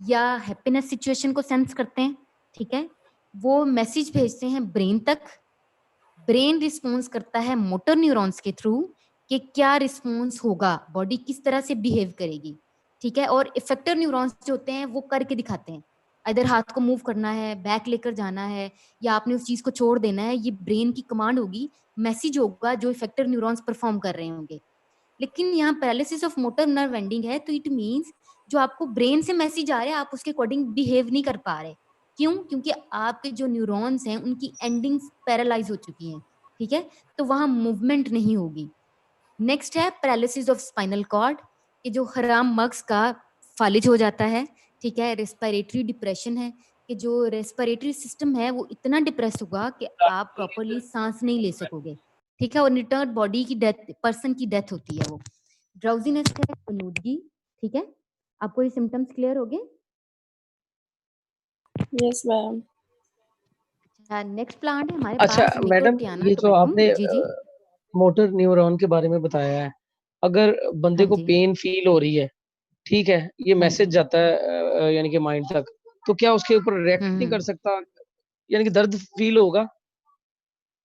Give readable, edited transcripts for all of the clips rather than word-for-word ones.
या happiness situation को sense करते हैं, ठीक है। वो मैसेज भेजते हैं ब्रेन तक, ब्रेन रिस्पॉन्स करता है मोटर न्यूरॉन्स के थ्रू कि क्या रिस्पॉन्स होगा, बॉडी किस तरह से बिहेव करेगी, ठीक है। और इफेक्टर न्यूरॉन्स जो होते हैं वो करके दिखाते हैं, इधर हाथ को मूव करना है, बैक लेकर जाना है, या आपने उस चीज को छोड़ देना है, ये ब्रेन की कमांड होगी, मैसेज होगा जो इफेक्टर न्यूरॉन्स परफॉर्म कर रहे होंगे। लेकिन यहाँ paralysis of motor nerve ending है, तो इट मीन्स जो आपको ब्रेन से मैसेज आ रहे हैं आप उसके अकॉर्डिंग बिहेव नहीं कर पा रहे। क्यों? क्योंकि आपके जो न्यूरॉन्स हैं उनकी एंडिंग्स पैरालाइज हो चुकी हैं, ठीक है। तो वहां मूवमेंट नहीं होगी। नेक्स्ट है पैरालिसिस ऑफ स्पाइनल कॉर्ड, कि जो हराम मग्स का फालिज हो जाता है, ठीक है। रेस्पिरेटरी डिप्रेशन है, कि जो रेस्पिरेटरी सिस्टम है वो इतना डिप्रेस होगा कि आप प्रॉपरली सांस नहीं ले सकोगे, ठीक है। और रिटर्न बॉडी की डेथ, पर्सन की डेथ होती है वो। ड्राउजीनेस है, कनूदगी, ठीक है। आपको ये सिम्टम्स क्लियर हो गए? Yes ma'am. नेक्स्ट प्लांट है हमारे अच्छा पास मैडम, निकोटियाना ये जो टोबैकम। आपने जी जी मोटर न्यूरॉन के बारे में बताया है, अगर बंदे हाँ को जी पेन फील हो रही है, ठीक है, ये हाँ मैसेज जी जाता है यानी कि माइंड तक, तो क्या उसके ऊपर रिएक्ट नहीं कर सकता, यानी कि दर्द फील होगा?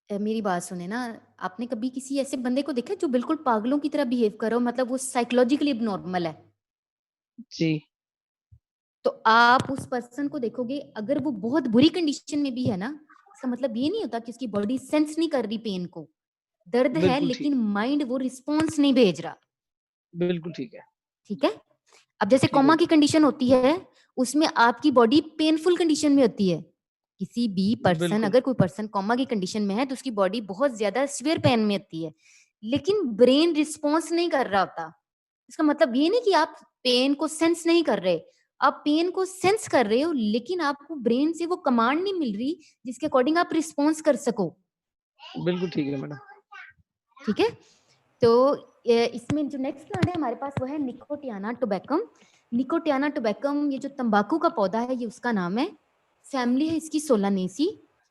मेरी बात सुने ना, आपने कभी किसी ऐसे बंदे को देखा जो बिल्कुल पागलों की तरह बिहेव कर रहा हो, मतलब वो साइकोलॉजिकली नॉर्मल है, जी तो आप उस पर्सन को देखोगे, अगर वो बहुत बुरी कंडीशन में भी है ना, इसका मतलब ये नहीं होता कि उसकी बॉडी सेंस नहीं कर रही पेन को। दर्द है बिल्कुल ठीक, लेकिन माइंड वो रिस्पॉन्स नहीं भेज रहा, बिल्कुल ठीक है, ठीक है। अब जैसे ठीक है। कोमा की कंडीशन होती है, उसमें आपकी बॉडी पेनफुल कंडीशन में होती है। किसी भी पर्सन, बिल्कुल अगर कोई पर्सन कोमा की कंडीशन में है तो उसकी बॉडी बहुत ज्यादा सीवियर पेन में होती है, लेकिन ब्रेन रिस्पॉन्स नहीं कर रहा होता। इसका मतलब ये नहीं कि आप पेन को सेंस नहीं कर रहे, आप पेन को सेंस कर रहे हो, लेकिन आपको ब्रेन से वो कमांड नहीं मिल रही जिसके अकॉर्डिंग आप रिस्पॉन्स कर सको, बिल्कुल ठीक है मैडम। ठीक है। तो इसमें जो नेक्स्ट प्लांट है हमारे पास वो है निकोटियाना टोबैकम। निकोटियाना टोबैकम, ये जो तंबाकू का पौधा है, ये उसका नाम है। फैमिली है इसकी सोलानेसी।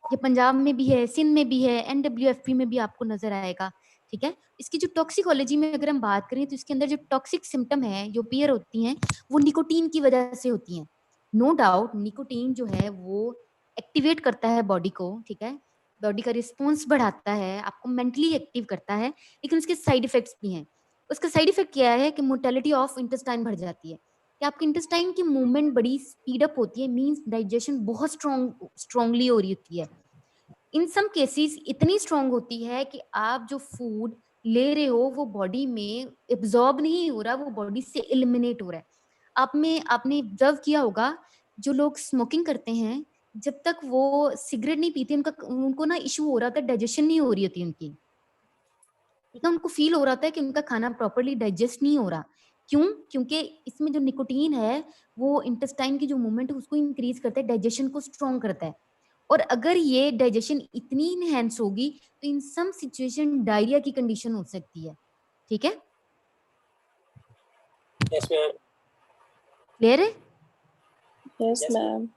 ये पंजाब में भी है, सिंध में भी है, एनडब्ल्यूएफपी में भी आपको नजर आएगा, ठीक है। इसकी जो टॉक्सिकोलॉजी में अगर हम बात करें तो इसके अंदर जो टॉक्सिक सिम्टम है, जो अपीयर होती हैं, वो निकोटीन की वजह से होती हैं। नो डाउट निकोटीन जो है वो एक्टिवेट करता है बॉडी को, ठीक है, बॉडी का रिस्पॉन्स बढ़ाता है, आपको मेंटली एक्टिव करता है, लेकिन उसके साइड इफेक्ट्स भी हैं। उसका साइड इफेक्ट क्या है कि मोर्टेलिटी ऑफ इंटेस्टाइन बढ़ जाती है, कि आपके इंटेस्टाइन की मूवमेंट बड़ी स्पीड अप होती है, मींस डाइजेशन बहुत स्ट्रांगली हो रही होती है। इन सम केसेस इतनी स्ट्रांग होती है कि आप जो फूड ले रहे हो वो बॉडी में एब्जॉर्ब नहीं हो रहा, वो बॉडी से एलिमिनेट हो रहा है। आपने ऑब्जर्व किया होगा, जो लोग स्मोकिंग करते हैं, जब तक वो सिगरेट नहीं पीते उनको ना इशू हो रहा था, डाइजेशन नहीं हो रही होती उनकी, ठीक है। उनको फील हो रहा था कि उनका खाना प्रॉपरली डाइजेस्ट नहीं हो रहा। क्यों? क्योंकि इसमें जो निकोटीन है वो इंटेस्टाइन की जो मूवमेंट है उसको इंक्रीज करता है, डाइजेशन को स्ट्रॉन्ग करता है। और अगर ये डाइजेशन इतनी इनहेंस होगी तो इन सम सिचुएशन डायरिया की कंडीशन हो सकती है, ठीक है। Yes ma'am. क्लियर है? Yes ma'am.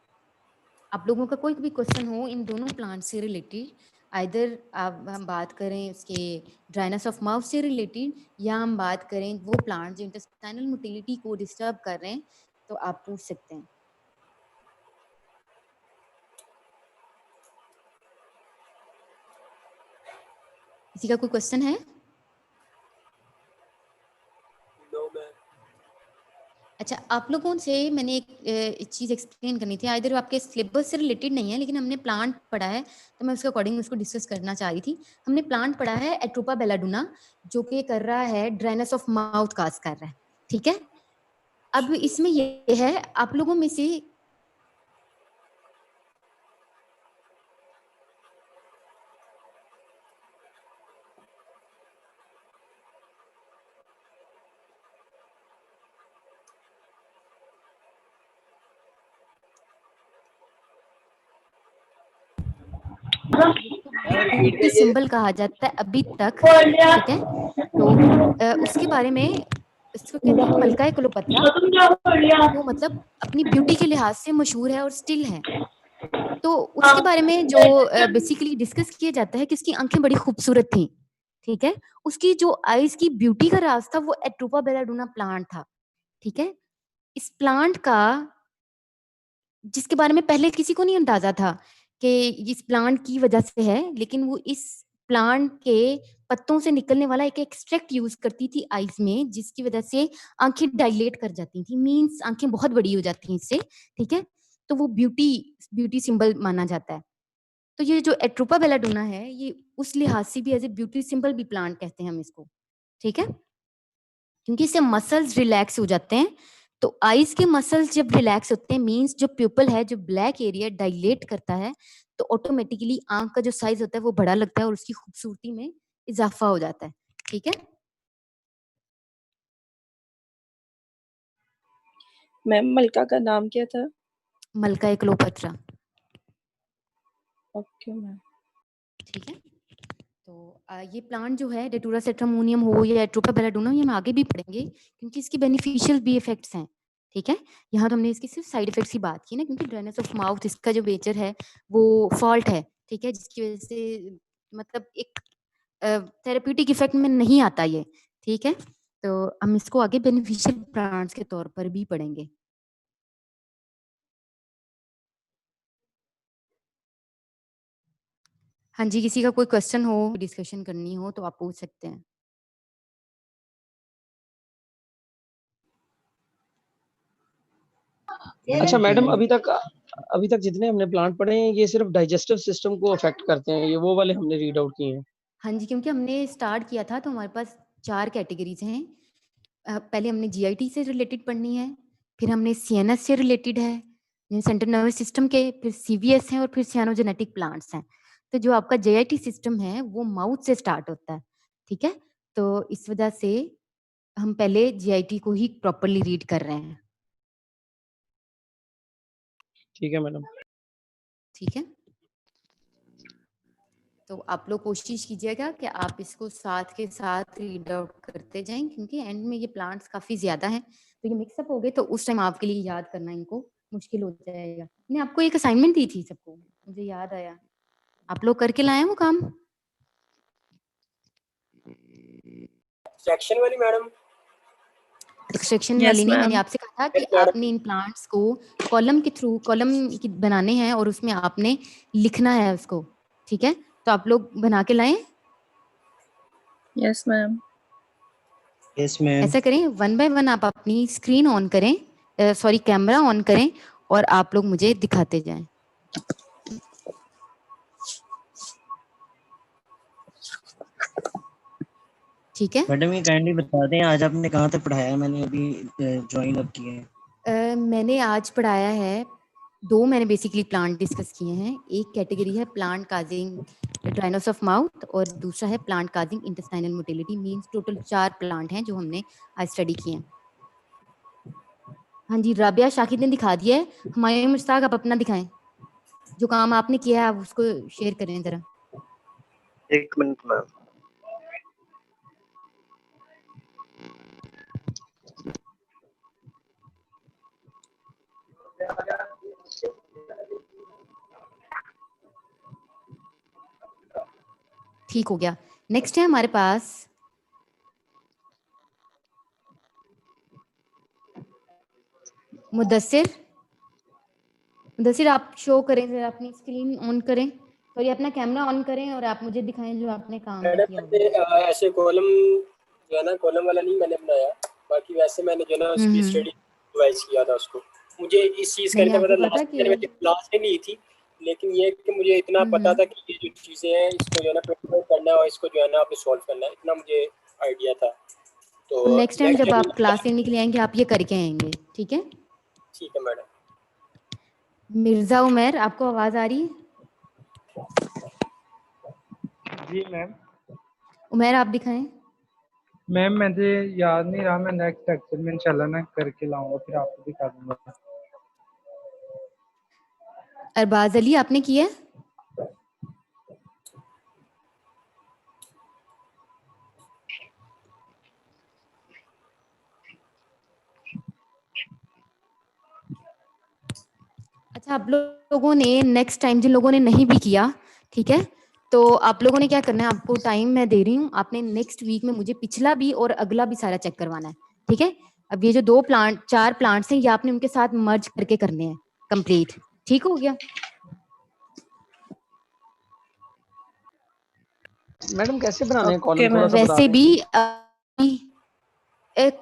आप लोगों का कोई भी क्वेश्चन हो इन दोनों प्लांट से रिलेटेड, आइदर आप हम बात करें उसके ड्राइनेस ऑफ माउथ से रिलेटेड, या हम बात करें वो प्लांट जो इंटेस्टाइनल मोटिलिटी को डिस्टर्ब कर रहे हैं, तो आप पूछ सकते हैं। किसी का कोई क्वेश्चन है? No ma'am. अच्छा, आप लोगों से मैंने एक चीज़ एक्सप्लेन करनी थी, आइदर आपके सिलेबस से रिलेटेड नहीं है, लेकिन हमने प्लांट पढ़ा है तो मैं उसके अकॉर्डिंग उसको डिस्कस करना चाह रही थी। हमने प्लांट पढ़ा है एट्रोपा बेलाडुना, जो कि कर रहा है ड्राइनेस ऑफ माउथ काज कर रहा है, ठीक है। अब इसमें ये है, आप लोगों में से ब्यूटी सिंबल कहा जाता है अभी तक, ठीक है। तो उसके बारे में, इसको कहते हैं मलका क्लोपत्रा, वो मतलब अपनी ब्यूटी के लिहाज से मशहूर है और स्टिल है। तो उसके बारे में जो बेसिकली डिस्कस किया जाता है कि उसकी आंखें बड़ी खूबसूरत थी, ठीक है। उसकी जो आईज की ब्यूटी का राज था वो एट्रोपा बेलाडुना प्लांट था, ठीक है। इस प्लांट का जिसके बारे में पहले किसी को नहीं अंदाजा था कि इस प्लांट की वजह से है, लेकिन वो इस प्लांट के पत्तों से निकलने वाला एक एक्सट्रैक्ट यूज करती थी आईज में, जिसकी वजह से आंखें डायलेट कर जाती थी, मींस आंखें बहुत बड़ी हो जाती हैं इससे, ठीक है। तो वो ब्यूटी सिंबल माना जाता है। तो ये जो एट्रोपा बेलाडोना है, ये उस लिहाज से भी एज ए ब्यूटी सिंबल भी प्लांट कहते हैं हम इसको, ठीक है, क्योंकि इससे मसल्स रिलैक्स हो जाते हैं। तो आईज के मसल्स जब रिलैक्स होते हैं, मींस जो प्यूपल है, जो ब्लैक एरिया डायलेट करता है, तो ऑटोमेटिकली आंख का जो साइज होता है वो बड़ा लगता है और उसकी खूबसूरती में इजाफा हो जाता है, ठीक है। मैम मलका का नाम क्या था? मलका एक क्लोपत्रा, ओके मैम। ठीक है। तो ये प्लांट जो है डेटूरा सेट्रामोनियम हो या एट्रोपा बेलाडोना, ये हम आगे भी पढ़ेंगे क्योंकि इसके बेनिफिशियल भी इफेक्ट्स हैं, ठीक है। यहाँ तो हमने इसकी सिर्फ साइड इफेक्ट्स की बात की ना, क्योंकि ड्राइनेस ऑफ माउथ इसका जो नेचर है वो फॉल्ट है, ठीक है, जिसकी वजह से मतलब एक थेरेप्यूटिक इफेक्ट में नहीं आता ये, ठीक है। तो हम इसको आगे बेनिफिशियल प्लांट्स के तौर पर भी पढ़ेंगे। हाँ जी, किसी का कोई क्वेश्चन हो, डिस्कशन करनी हो तो आप पूछ सकते हैं। अच्छा मैडम, अभी तक जितने हमने प्लांट पढ़े हैं ये सिर्फ डाइजेस्टिव सिस्टम को अफेक्ट करते हैं, ये वो वाले हमने रीड आउट किए हैं। हाँ जी, क्योंकि हमने स्टार्ट किया था तो हमारे पास 4 कैटेगरीज हैं। पहले हमने जीआईटी से रिलेटेड पढ़नी है, फिर हमने सीएनएस से रिलेटेड है, सेंट्रल नर्वस सिस्टम के, फिर सीवीएस हैं और फिर सियानोजेनेटिक प्लांट्स हैं। तो जो आपका जीआईटी सिस्टम है वो माउथ से स्टार्ट होता है, ठीक है। तो इस वजह से हम पहले जीआईटी को ही प्रॉपरली रीड कर रहे हैं, ठीक है मैडम। ठीक है। तो आप लोग कोशिश कीजिएगा कि आप इसको साथ के साथ रीड आउट करते जाएं, क्योंकि एंड में ये प्लांट्स काफी ज्यादा हैं, तो ये मिक्सअप हो गए तो उस टाइम आपके लिए याद करना इनको मुश्किल हो जाएगा। मैंने आपको एक असाइनमेंट दी थी सबको, मुझे याद आया, आप लोग करके लाए वो काम? सेक्शन वाली मैडम? एक्सट्रैक्शन Yes, वाली नहीं, मैंने ma'am. आपसे कहा था कि Yes, madam. आपने इन प्लांट्स को कॉलम के थ्रू बनाने हैं और उसमें आपने लिखना है उसको, ठीक है। तो आप लोग बना के लाएं। Yes, ma'am. Yes ma'am. ऐसा करें, 1 बाय 1 आप अपनी स्क्रीन ऑन करें, सॉरी कैमरा ऑन करें और आप लोग मुझे दिखाते जाएं। ठीक है। मैडम ये काइंडली बता दें आज आपने कहाँ तक पढ़ाया है? मैंने अभी ज्वाइन अप किया है। मैंने आज पढ़ाया है, 2 मैंने बेसिकली प्लांट डिस्कस किए हैं। एक कैटेगरी है plant causing dryness of mouth और दूसरा है plant causing intestinal motility, means total 4 plant हैं जो हमने आज स्टडी किए हैं। हाँ जी, राबिया शाकिर ने दिखा दिया है। हुमायूं मुश्ताक आप अपना दिखाएं, जो काम आपने किया है आप उसको शेयर करें जरा। एक मिनट मैम। ठीक हो गया। नेक्स्ट है हमारे पास मुदस्सिर। मुदस्सिर आप शो करें जरा, अपनी स्क्रीन ऑन करें और ये अपना कैमरा ऑन करें और आप मुझे दिखाएं जो आपने काम मैडम किया मैंने होगा। ऐसे कॉलम जो है ना, कॉलम वाला नहीं मैंने बनाया, बाकी वैसे मैंने जो है ना उसकी स्टडी रिवाइज किया था उसको। मुझे इस चीज़ का मैंने इतना पता, आपको पता लास्ट ईयर में कि क्लास ही नहीं थी, लेकिन ये कि मुझे इतना पता था कि ये जो चीज़ें हैं इसको जो है ना प्रिपेयर करना है और इसको जो है ना आपने सॉल्व करना है, इतना मुझे आइडिया था। तो नेक्स्ट टाइम जब आप क्लास लेने के लिए आएंगे आप ये करके आएंगे, ठीक है। ठीक है मैडम। मिर्जा उमर, आपको आवाज आ रही है? जी मैम। उमर आप दिखाएं। मैम मुझे याद नहीं रहा, मैं नेक्स्ट लेक्चर में इंशाल्लाह ना करके लाऊंगा, फिर आपको दिखा दूंगा। अरबाज अली आपने किया? अच्छा, आप लोगों ने नेक्स्ट टाइम, जिन लोगों ने नहीं भी किया, ठीक है, तो आप लोगों ने क्या करना है, आपको टाइम मैं दे रही हूँ, आपने नेक्स्ट वीक में मुझे पिछला भी और अगला भी सारा चेक करवाना है, ठीक है। अब ये जो 4 प्लांट्स हैं ये आपने उनके साथ मर्ज करके करने हैं कंप्लीट। ठीक हो गया? मैडम कैसे बनाने हैं ओके कॉलम, थोड़ा मैम। सा बता वैसे दें। भी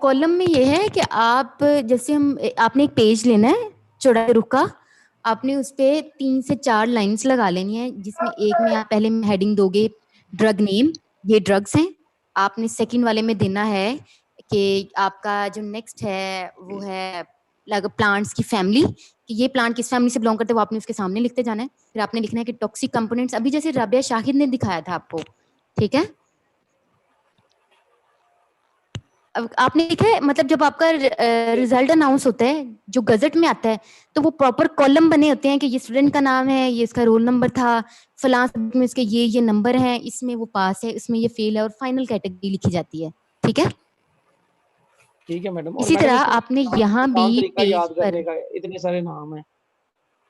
कॉलम में ये है कि आप जैसे आपने एक पेज लेना है चौड़ाई रुख का, आपने उस पे 3 से 4 लाइंस लगा लेनी है, जिसमें एक में आप पहले में हेडिंग दोगे ड्रग नेम, ये ड्रग्स हैं। आपने सेकंड वाले में देना है कि आपका जो नेक्स्ट है वो है प्लांट्स की फैमिली, कि ये प्लांट किस फैमिली से बिलोंग करते हैं, वो आपने उसके सामने लिखते जाना है। फिर आपने लिखना है कि टॉक्सिक कंपोनेंट्स, अभी जैसे राबिया शाहिद ने दिखाया था आपको, ठीक है। अब आपने लिखा है, मतलब जब आपका रिजल्ट अनाउंस होता है जो गजट में आता है, तो वो प्रॉपर कॉलम बने होते हैं कि ये स्टूडेंट का नाम है, ये इसका रोल नंबर था, फलां सब्जेक्ट में इसके ये नंबर हैं, इसमें वो पास है, इसमें ये फेल है, और फाइनल कैटेगरी लिखी जाती है। ठीक है। ठीक है मैडम। और इसी मैडम तरह इसमें आपने यहाँ भी आसान तरीका पेज याद पर करने का, इतने सारे नाम है।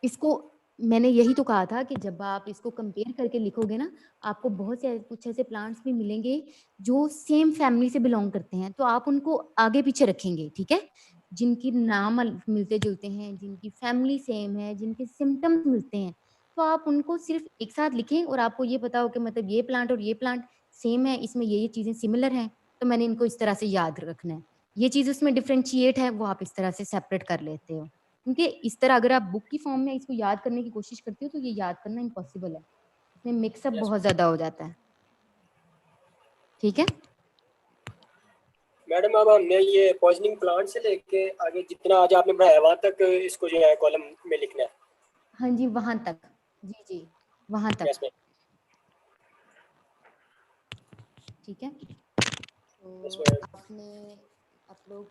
इसको, मैंने यही तो कहा था कि जब आप इसको कंपेयर करके लिखोगे ना, आपको बहुत से कुछ ऐसे प्लांट्स भी मिलेंगे जो सेम फैमिली से बिलोंग करते हैं, तो आप उनको आगे पीछे रखेंगे, ठीक है। जिनकी नाम मिलते जुलते हैं, जिनकी फैमिली सेम है, जिनके सिम्टम्स मिलते हैं, तो आप उनको सिर्फ एक साथ लिखें और आपको ये पता हो कि मतलब ये प्लांट और ये प्लांट सेम है, इसमें ये चीजें सिमिलर हैं, तो मैंने इनको इस तरह से याद रखना है। ये चीज उसमें डिफ्रेंशिएट है, वो आप इस तरह से सेपरेट कर लेते हो, क्योंकि इस तरह अगर आप बुक की फॉर्म में इसको याद करने की कोशिश करते हो तो ये याद करना इम्पॉसिबल है, इसमें मिक्सअप Yes. बहुत ज्यादा हो जाता है। ठीक है। मैडम अब हमने ये पॉइजनिंग प्लांट से लेके आगे जितना आज आपने पढ़ाया वहाँ तक इसको जो है कॉलम में लिखना है। हाँ जी, वहां तक। जी जी, वहां तक। Yes ma'am. ठीक है। यस तो मैम। आपने आप लोग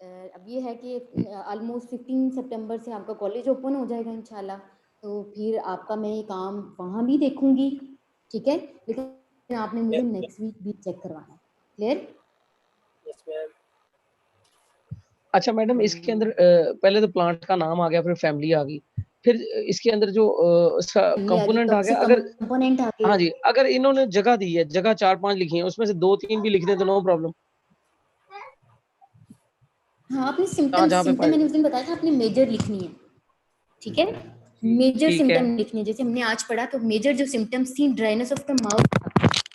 अब ये है कि ऑलमोस्ट 15 सितंबर से आपका कॉलेज ओपन हो जाएगा इंशाल्लाह, तो फिर आपका मैं ये काम वहाँ भी देखूंगी, ठीक है। लेकिन आपने मुझे नेक्स्ट वीक भी चेक करवाना है। क्लियर? Yes ma'am. अच्छा मैडम, इसके अंदर पहले तो प्लांट का नाम आ गया, फिर फैमिली आ गई, फिर इसके अंदर जो उसका कंपोनेंट आ गया, अगर कंपोनेंट आ हाँ गए। जी, अगर इन्होंने जगह दी है, जगह 4-5 लिखी है, उसमें से 2-3 भी लिख दें तो नो प्रॉब्लम। हाँ, आपने जहाँ सिम्टम जहाँ पे सिम्टम पाए। मैंने उस दिन बताया था, आपने मेजर लिखनी है, ठीक है। मेजर ठीक है। सिम्टम लिखनी है, जैसे हमने आज पढ़ा, तो मेजर जो सिम्टम्स थी, dryness of the mouth,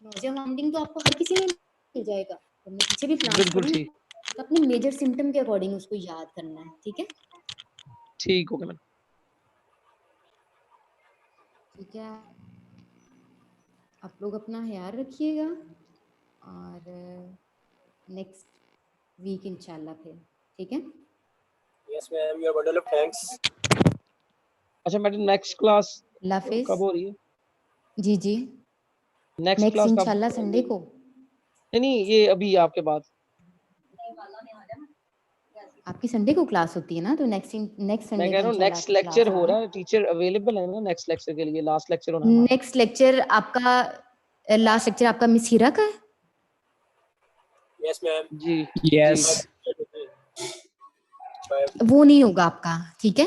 nausea vomiting, तो आपको हर किसी में मिल जाएगा, हमने पीछे भी प्लान बिल्कुल पढ़े हैं, ठीक। तो अपने मेजर सिम्टम के अकॉर्डिंग उसको याद करना है। ठीक है। ठीक हो गया मैडम। ठीक है, आप लोग अपना ख्याल रखिएगा, और नेक्स्ट वीक इंशाल्लाह फिर। ठीक है। Yes ma'am, your bundle of thanks. अच्छा मैडम, नेक्स्ट क्लास अल्लाह हाफिज। कब हो रही है? जी जी, नेक्स्ट नेक्स्ट क्लास कब? इंशाल्लाह संडे को। नहीं, ये अभी आपके बाद। आपकी संडे को क्लास होती है ना, तो नेक्स्ट मैं संडे कह को रहा हूँ इंशाल्लाह नेक्स्ट आपकी लेक्चर क्लास हो होगी। रहा है, टीचर अवेलेबल है ना नेक्स्ट लेक्चर के लिए? लास्ट लेक्चर होना हमारा। नेक्स्ट लेक्चर आपका मिस हीरा का है? Yes ma'am. जी यस। वो नहीं होगा आपका, ठीक है।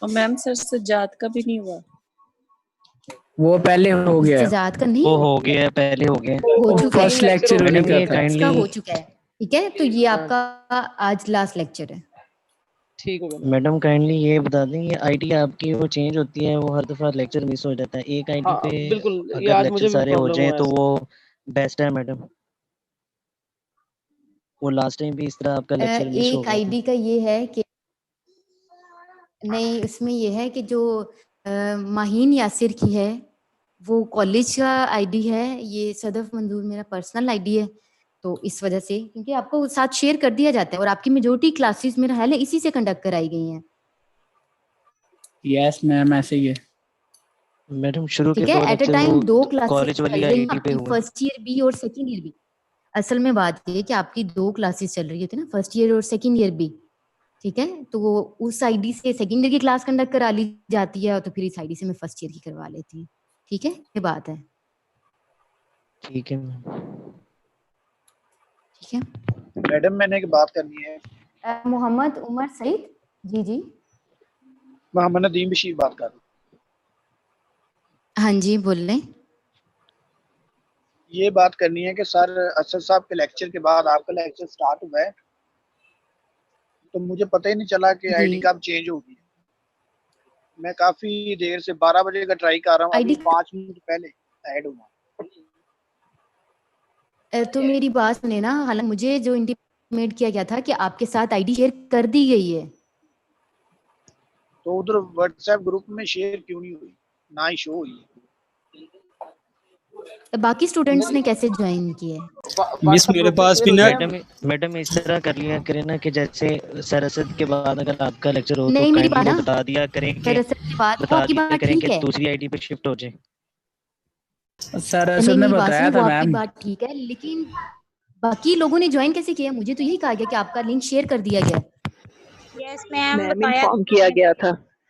और मैम सर सज्जाद का भी नहीं हुआ। वो पहले हो गया है। सजाद का नहीं वो हो गया है, पहले हो गया है। हो चुका है, फर्स्ट लेक्चर उन्हीं मैडम का ये था। इसका काइंडली हो चुका है, ठीक है। तो ये आपका आज लास्ट लेक्चर है। ठीक हो गया मैडम। मैडम काइंडली ये बता दें, ये आईडी आपकी वो चेंज होती है, वो हर दफा लेक्चर मिस हो जाता है। एक आईडी हाँ पे बिल्कुल, ये अगर आज लेक्चर मुझे भी सारे हो प्रॉब्लम जाएं हुआ तो ऐसे। वो बेस्ट है मैडम। वो लास्ट टाइम भी इस तरह आपका लेक्चर मिस हो एक गया था। आईडी का ये है कि नहीं, इसमें ये है कि जो माहीन यासिर की है वो कॉलेज का आईडी है, ये सदफ मंजूर मेरा पर्सनल आईडी है, तो इस वजह से, क्योंकि आपको साथ शेयर कर दिया जाता है, और आपकी मेजोरिटी क्लासेस मेरा ख्याल है इसी से कंडक्ट कराई गई हैं। यस मैम, ऐसे ही है। मैडम शुरू के ठीक है। दो एट अ लेक्चर वो टाइम 2 क्लासेस कॉलेज चल वाली रही हैं आईडी पे आपकी, हुए। फर्स्ट ईयर भी और सेकंड ईयर भी। असल में बात ये है कि आपकी 2 क्लासेस चल रही होती है ना, फर्स्ट ईयर और सेकंड ईयर भी, ठीक है। तो वो उस आईडी से सेकंड ईयर की क्लास कंडक्ट करा ली जाती है, और तो फिर इस आईडी से मैं फर्स्ट ईयर की करवा लेती हूँ। ठीक है, ये बात है। ठीक है मैम। ठीक है। मैडम मैंने एक बात करनी है। मोहम्मद उमर सईद। जी जी, मोहम्मद नदीम बशीर बात कर रहा हूँ। हाँ जी, बोल रहे। ये बात करनी है कि सर असद साहब के लेक्चर के बाद आपका लेक्चर स्टार्ट हुआ है, तो मुझे पता ही नहीं चला कि जी, आईडी कब चेंज होगी। मैं काफी देर से 12 बजे का ट्राई कर रहा हूँ, अभी ID 5 मिनट पहले ऐड हुआ। तो मेरी बात सुने ना, हालांकि मुझे जो इंटीमेट किया गया था कि आपके साथ आईडी शेयर कर दी गई है। तो उधर व्हाट्सएप ग्रुप में शेयर क्यों नहीं हुई, ना ही शो हुई है? बाकी स्टूडेंट्स ने कैसे ज्वाइन किए? मिस मेरे पास भी ना मैडम इस तरह कर लिया करें ना कि जैसे सरसद के बाद अगर आपका लेक्चर हो तो नहीं, मेरी काइंडली बात ना, बता दिया करें कि सरसद की बात, वो बता आपकी दिया बात करें ठीक कि है। दूसरी आईडी पे शिफ्ट हो जाए। सर नहीं, असद ने मेरी बात बताया सुनिए, था वो आपकी मैम। बात ठीक है, लेकिन बाकी लोगों ने ज्वाइन कैसे किया? मुझे तो यही कहा गया कि आपका लिंक शेयर कर दिया गया। यस मैम, मैम बताया इन्फॉर्म किया गया था।